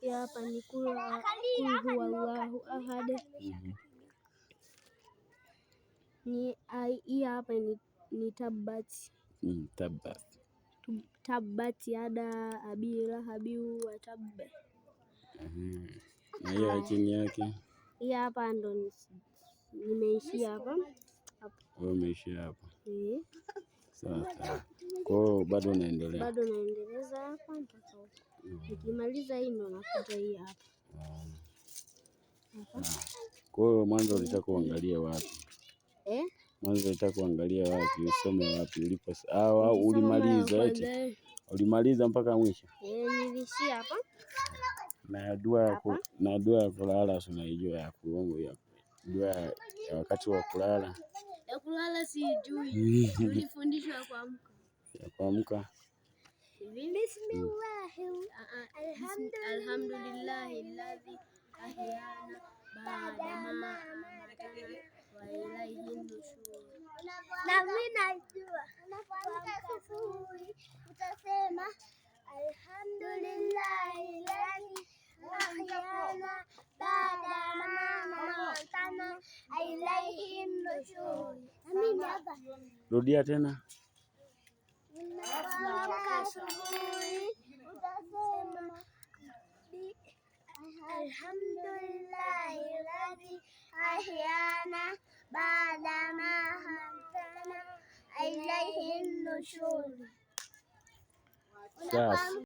hapa ni kul huwallahu ahad. Hii hapa ni tabbat. Tabbat yada abi lahabi wa tabba. Na hiyo chini yake hii hapa ndo nimeishia hapa. Wewe umeishia hapa. Sawa. Kwa hiyo bado naendelea. Bado naendeleza hapa mpaka huko. Nikimaliza hii ndo nakuja hii hapa. Kwa hiyo mwanzo ulitaka kuangalia wapi? Mwanzo ulitaka kuangalia wapi? Usome wapi ulipo? Au ulimaliza eti? Ulimaliza mpaka mwisho? Nilishia hapa. Na dua ya kulala unaijua ya kuomba ya dua ya wakati wa kulala? Ya kulala sijui. Tulifundishwa kuamka. Ya kuamka. Alhamdulillahi alladhi ahyana ba'da ma amatana wa ilayhi nushur. Na mimi najua unapoamka asubuhi utasema alhamdulillahi alladhi ahyana ba'da ma amatana wa ilayhi nushur. Rudia tena. Unapoamka asubuhi utasema alhamdulillahi alladhi ahyana ba'da ma amatana wa ilayhi nushur.